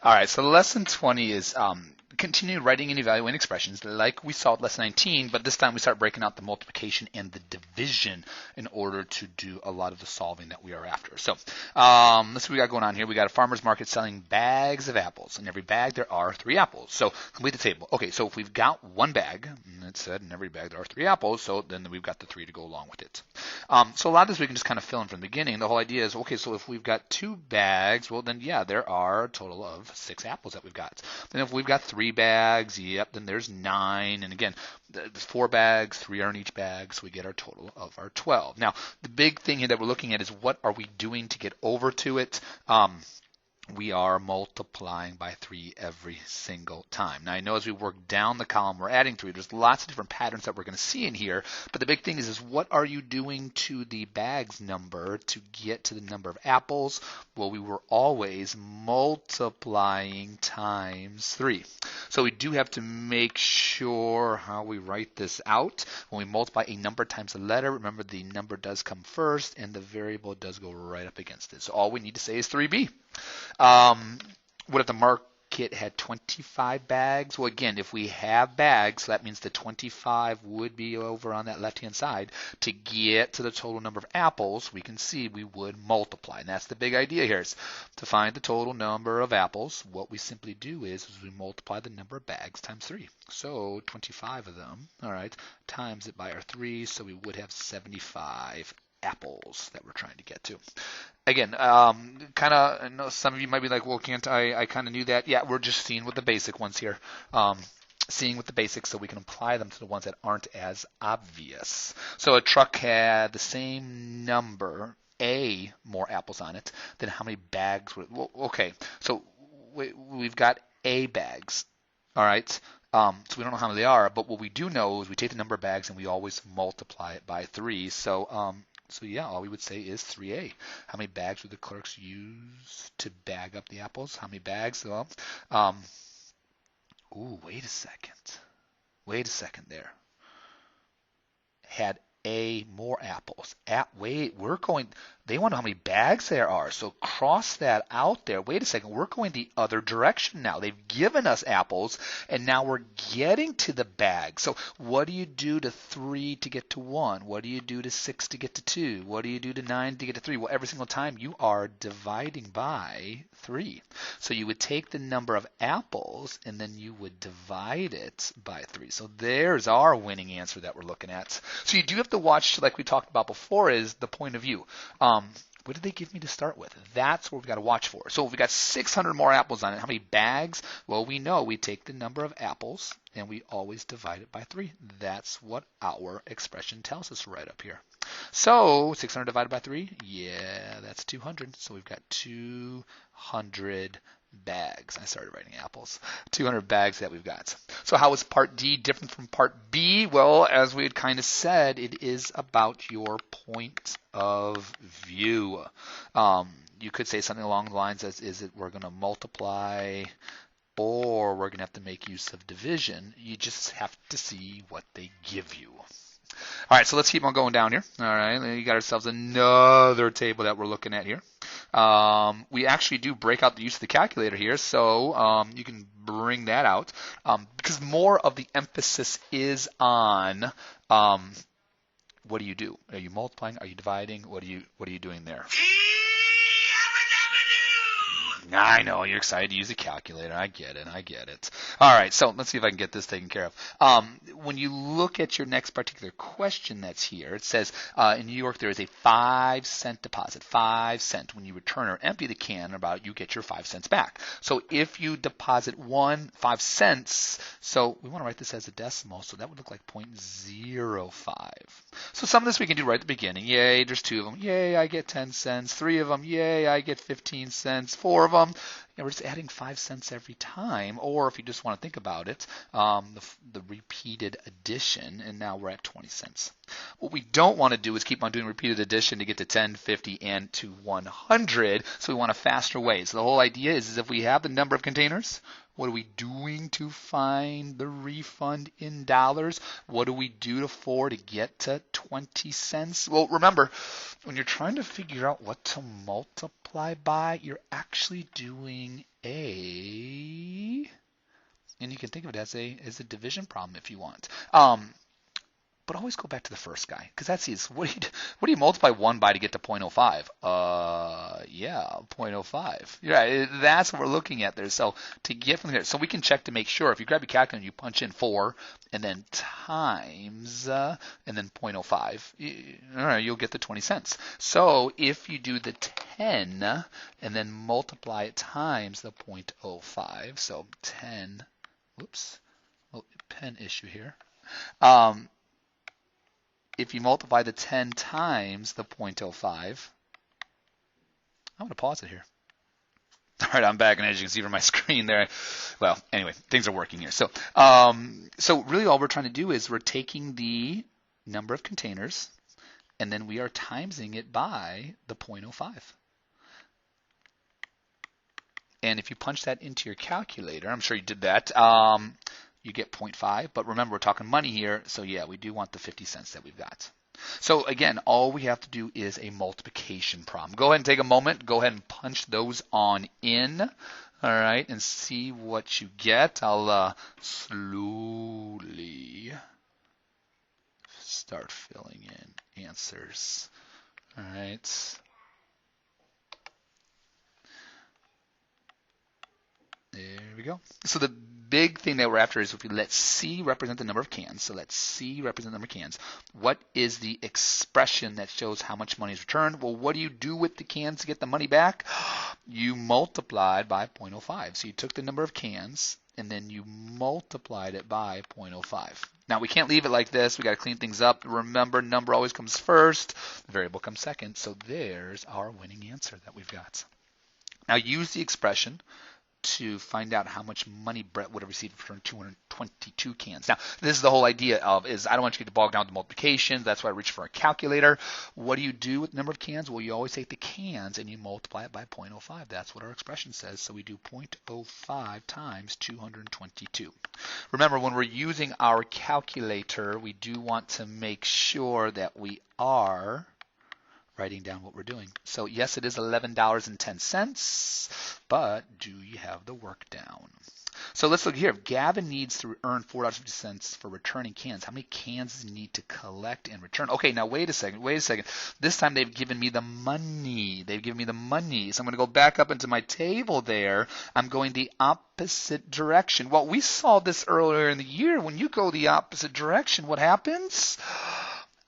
All right, so lesson 20 is continue writing and evaluating expressions like we saw with lesson 19, but this time we start breaking out the multiplication and the division in order to do a lot of the solving that we are after. So let's see what we got going on here. We got a farmer's market selling bags of apples. In every bag there are 3 apples. So complete the table. Okay, so if we've got one bag, and it said in every bag there are 3 apples, so then we've got the 3 to go along with it. So a lot of this we can just kind of fill in from the beginning. The whole idea is, okay, so if we've got 2 bags, well then yeah, there are a total of 6 apples that we've got. Then if we've got 3 bags, yep, then there's 9. And again, there's 4 bags, 3 are in each bag, so we get our total of our 12. Now, the big thing here that we're looking at is what are we doing to get over to it? We are multiplying by 3 every single time. Now I know as we work down the column we're adding 3. There's lots of different patterns that we're going to see in here, but the big thing is what are you doing to the bags number to get to the number of apples? Well, we were always multiplying times 3. So we do have to make sure how we write this out. When we multiply a number times a letter, remember the number does come first and the variable does go right up against it. So all we need to say is 3b. What if the market had 25 bags? Well, again, if we have bags, that means the 25 would be over on that left-hand side. To get to the total number of apples, we can see we would multiply. And that's the big idea here, is to find the total number of apples. What we simply do is we multiply the number of bags times 3. So 25 of them, all right, times it by our 3, so we would have 75 apples that we're trying to get to. Again, kind of, I know some of you might be like, well, can't I kind of knew that. Yeah, we're just seeing with the basic ones here. Seeing with the basics so we can apply them to the ones that aren't as obvious. So a truck had the same number, A, more apples on it, then how many bags would, well, okay, so we've got A bags, all right? So we don't know how many they are, but what we do know is we take the number of bags and we always multiply it by 3. So yeah, all we would say is 3a. How many bags would the clerks use to bag up the apples? How many bags? Well, ooh, wait a second. Wait a second there. Had A more apples. Wait, we're going, they want to know how many bags there are. So cross that out there. Wait a second. We're going the other direction now. They've given us apples, and now we're getting to the bag. So what do you do to 3 to get to 1? What do you do to 6 to get to 2? What do you do to 9 to get to 3? Well, every single time you are dividing by 3. So you would take the number of apples, and then you would divide it by 3. So there's our winning answer that we're looking at. So you do have to watch, like we talked about before, is the point of view. What did they give me to start with? That's what we've got to watch for. So if we got 600 more apples on it, how many bags? Well, we know we take the number of apples and we always divide it by 3. That's what our expression tells us right up here. So 600 divided by 3, yeah, that's 200. So we've got 200 bags. I started writing apples. 200 bags that we've got. So how is part D different from part B? Well, as we had kind of said, it is about your point of view. You could say something along the lines as, is it we're going to multiply or we're going to have to make use of division. You just have to see what they give you. All right, so let's keep on going down here. All right, we got ourselves another table that we're looking at here. We actually do break out the use of the calculator here, so you can bring that out because more of the emphasis is on what do you do? Are you multiplying? Are you dividing? What are you doing there? I know, you're excited to use a calculator. I get it. All right, so let's see if I can get this taken care of. When you look at your next particular question that's here, it says in New York there is a 5-cent deposit. 5 cents. When you return or empty the can, you get your 5 cents back. So if you deposit 5 cents, so we want to write this as a decimal, so that would look like 0.05. So some of this we can do right at the beginning. Yay, there's 2 of them. Yay, I get 10 cents. 3 of them. Yay, I get 15 cents. 4 of them. We're just adding 5 cents every time, or if you just want to think about it, the repeated addition, and now we're at 20 cents. What we don't want to do is keep on doing repeated addition to get to 10, 50, and to 100, so we want a faster way. So the whole idea is if we have the number of containers, What are we doing to find the refund in dollars? What do we do to get to 20 cents? Well, remember, when you're trying to figure out what to multiply by, you're actually doing and you can think of it as a division problem if you want. But always go back to the first guy, because that's easy. What do you multiply 1 by to get to 0.05? Yeah, 0.05. Yeah, that's what we're looking at there. So to get from there, so we can check to make sure. If you grab your calculator and you punch in 4 and then times and then 0.05, all right, you'll get the 20 cents. So if you do the 10 and then multiply it times the 0.05, so 10, whoops, pen issue here. If you multiply the 10 times the 0.05, I'm going to pause it here. All right, I'm back, and as you can see from my screen there, well, anyway, things are working here. So really all we're trying to do is we're taking the number of containers, and then we are timesing it by the 0.05. And if you punch that into your calculator, I'm sure you did that, you get 0.5, but remember we're talking money here, so yeah, we do want the 50 cents that we've got. So again, all we have to do is a multiplication problem. Go ahead and take a moment, go ahead and punch those on in, all right, and see what you get. I'll slowly start filling in answers, all right. There we go. So the big thing that we're after is if we let C represent the number of cans. So let C represent the number of cans. What is the expression that shows how much money is returned? Well, what do you do with the cans to get the money back? You multiplied by 0.05. So you took the number of cans and then you multiplied it by 0.05. Now we can't leave it like this. We got to clean things up. Remember, number always comes first. The variable comes second. So there's our winning answer that we've got. Now use the expression to find out how much money Brett would have received for 222 cans. Now, this is the whole idea of I don't want you to get bogged down with the multiplication. That's why I reach for a calculator. What do you do with the number of cans? Well, you always take the cans and you multiply it by 0.05. That's what our expression says. So we do 0.05 times 222. Remember, when we're using our calculator, we do want to make sure that we are writing down what we're doing. So yes, it is $11.10, but do you have the work down? So let's look here. If Gavin needs to earn $4.50 for returning cans, how many cans does he need to collect and return? Okay, now wait a second. This time they've given me the money. So I'm going to go back up into my table there. I'm going the opposite direction. Well, we saw this earlier in the year. When you go the opposite direction, what happens?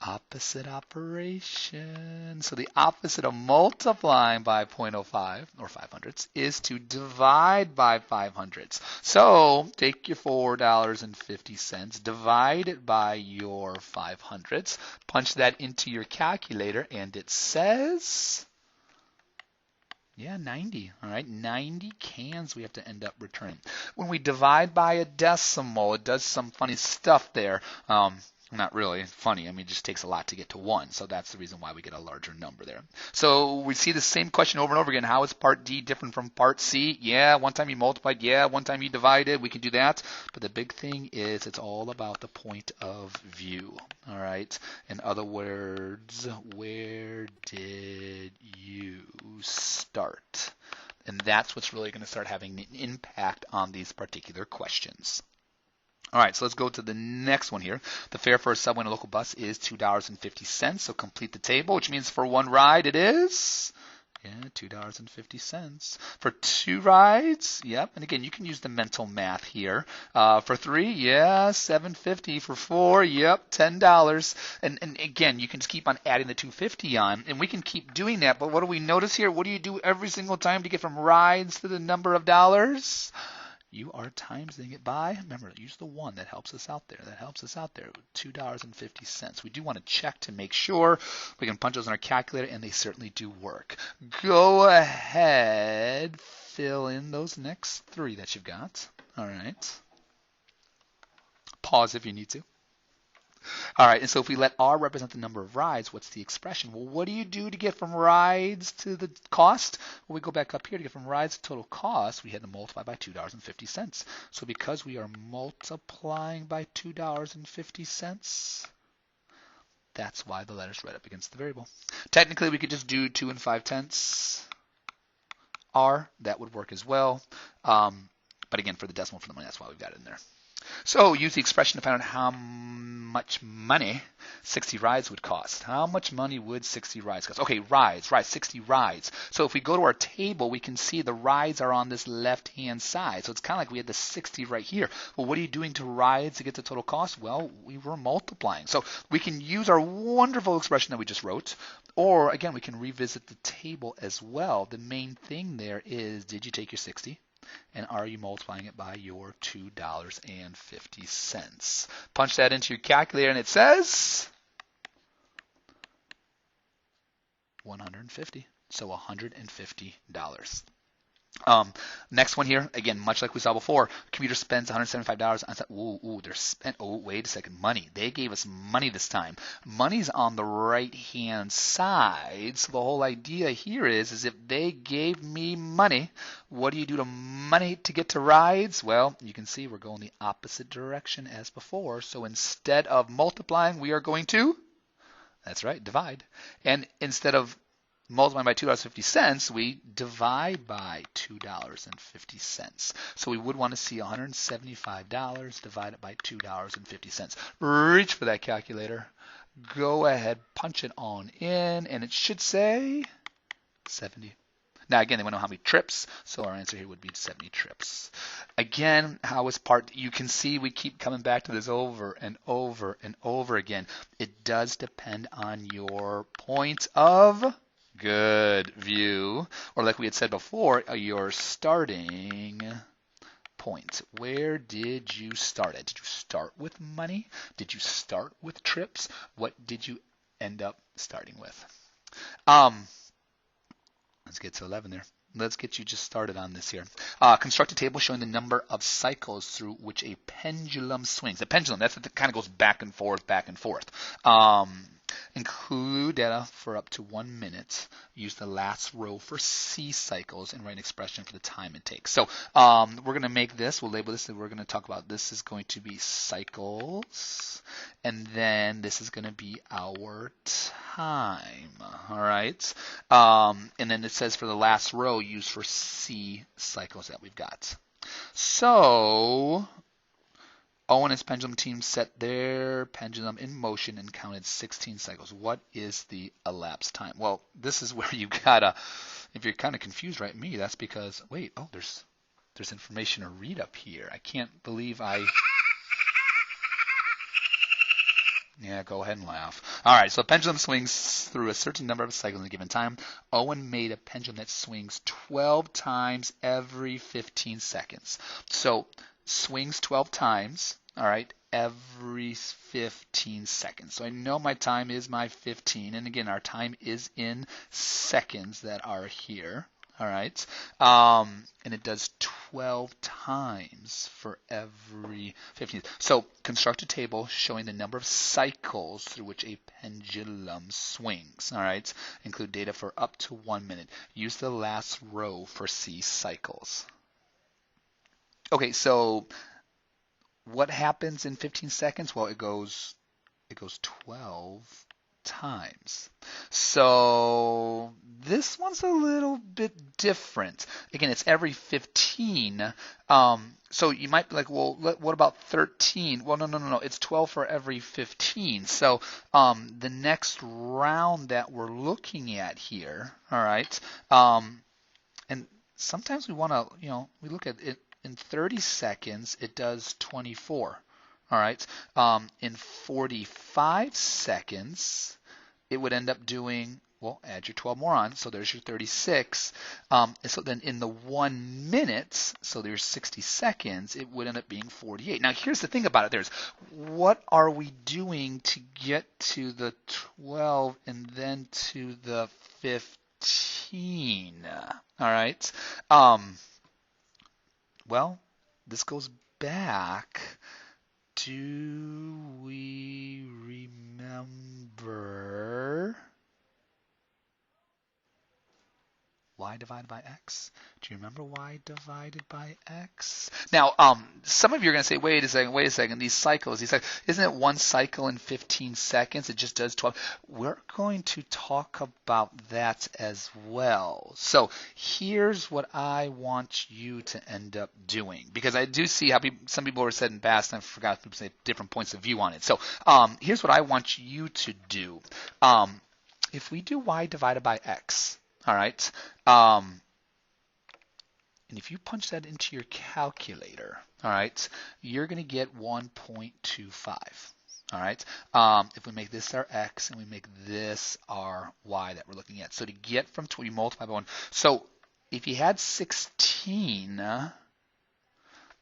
Opposite operation. So the opposite of multiplying by 0.05 or 500ths is to divide by 500ths. So take your $4.50, divide it by your 500ths, punch that into your calculator, and it says, yeah, 90. All right, 90 cans we have to end up returning. When we divide by a decimal, it does some funny stuff there. Not really funny. I mean, it just takes a lot to get to 1. So that's the reason why we get a larger number there. So we see the same question over and over again. How is part D different from part C? Yeah, one time you multiplied. Yeah, one time you divided. We can do that. But the big thing is it's all about the point of view. All right. In other words, where did you start? And that's what's really going to start having an impact on these particular questions. All right, so let's go to the next one here. The fare for a subway and a local bus is $2.50. So complete the table, which means for one ride it is, $2.50. For 2 rides, yep. And again, you can use the mental math here. For 3, $7.50. For 4, $10. And again, you can just keep on adding the $2.50 on, and we can keep doing that. But what do we notice here? What do you do every single time to get from rides to the number of dollars? You are timesing it by, remember, use the 1. That helps us out there. $2.50. We do want to check to make sure. We can punch those in our calculator, and they certainly do work. Go ahead, fill in those next 3 that you've got. All right. Pause if you need to. All right, and so if we let R represent the number of rides, what's the expression? Well, what do you do to get from rides to the cost? Well, we go back up here to get from rides to total cost, we had to multiply by $2.50. So because we are multiplying by $2.50, that's why the letter's right up against the variable. Technically, we could just do 2 and 5/10 R. That would work as well. But again, for the decimal for the money, that's why we've got it in there. So use the expression to find out how much money 60 rides would cost. How much money would 60 rides cost? Okay, rides, 60 rides. So if we go to our table, we can see the rides are on this left-hand side. So it's kind of like we had the 60 right here. Well, what are you doing to rides to get the total cost? Well, we were multiplying. So we can use our wonderful expression that we just wrote, or again, we can revisit the table as well. The main thing there is, did you take your 60? And are you multiplying it by your $2.50? Punch that into your calculator and it says 150. So $150. Next one here, again, much like we saw before, commuter spends $175 on, they're spent, wait a second, money. They gave us money this time. Money's on the right-hand side, so the whole idea here is if they gave me money, what do you do to money to get to rides? Well, you can see we're going the opposite direction as before, so instead of multiplying, we are going to, that's right, divide. And instead of multiplying by $2.50, we divide by $2.50. So we would want to see $175 divided by $2.50. Reach for that calculator. Go ahead, punch it on in, and it should say 70. Now, again, they want to know how many trips, so our answer here would be 70 trips. Again, how is part, you can see we keep coming back to this over and over and over again. It does depend on your point of good view, or like we had said before, your starting point. Where did you start at? Did you start with money? Did you start with trips? What did you end up starting with? Let's get to 11 there. Let's get you just started on this here. Construct a table showing the number of cycles through which a pendulum swings. A pendulum, that's what kind of goes back and forth, back and forth. Include data for up to 1 minute. Use the last row for C cycles and write an expression for the time it takes. So we're going to make this, we'll label this, and we're going to talk about this is going to be cycles, and then this is going to be our time. All right. And then it says for the last row, use for C cycles that we've got. So Owen and his pendulum team set their pendulum in motion and counted 16 cycles. What is the elapsed time? Well, this is where you gotta, if you're kind of confused, right? Me, that's because, wait, oh, there's information to read up here. I can't believe yeah, go ahead and laugh. All right, so a pendulum swings through a certain number of cycles in a given time. Owen made a pendulum that swings 12 times every 15 seconds. So swings 12 times, all right, every 15 seconds. So I know my time is my 15, and again, our time is in seconds that are here, all right, and it does 12 times for every 15. So construct a table showing the number of cycles through which a pendulum swings, all right, include data for up to 1 minute. Use the last row for C cycles. Okay, so what happens in 15 seconds? Well, it goes 12 times. So this one's a little bit different. Again, it's every 15. So you might be like, well, what about 13? Well, no. It's 12 for every 15. So the next round that we're looking at here, all right, and sometimes we want to, we look at it. In 30 seconds, it does 24. All right. In 45 seconds, it would end up doing, well, add your 12 more on, so there's your 36. So then in the 1 minute, so there's 60 seconds, it would end up being 48. Now, here's the thing about it. There's, what are we doing to get to the 12 and then to the 15? All right. Well, this goes back. Do we divided by x? Do you remember y divided by x? Now, some of you are going to say, wait a second, these cycles, isn't it one cycle in 15 seconds? It just does 12. We're going to talk about that as well. So here's what I want you to end up doing, because I do see how some people are said in past, and I forgot to say different points of view on it. So here's what I want you to do. If we do y divided by x, all right, and if you punch that into your calculator, all right, you're going to get 1.25. All right. If we make this our x and we make this our y that we're looking at, so to get from 20, multiply by 1. So if you had 16,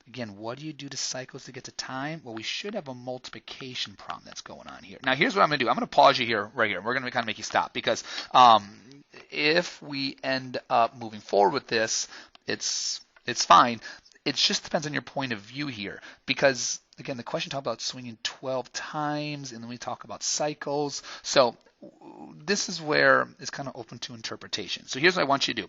again, what do you do to cycles to get to time? Well, we should have a multiplication problem that's going on here. Now, here's what I'm going to do. I'm going to pause you here, right here. We're going to kind of make you stop, because if we end up moving forward with this, it's fine. It just depends on your point of view here, because, again, the question talks about swinging 12 times, and then we talk about cycles. So this is where it's kind of open to interpretation. So here's what I want you to do.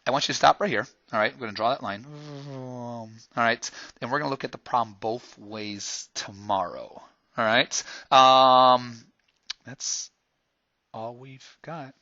I want you to stop right here. All right, we're going to draw that line. All right, and we're going to look at the problem both ways tomorrow. All right, that's all we've got.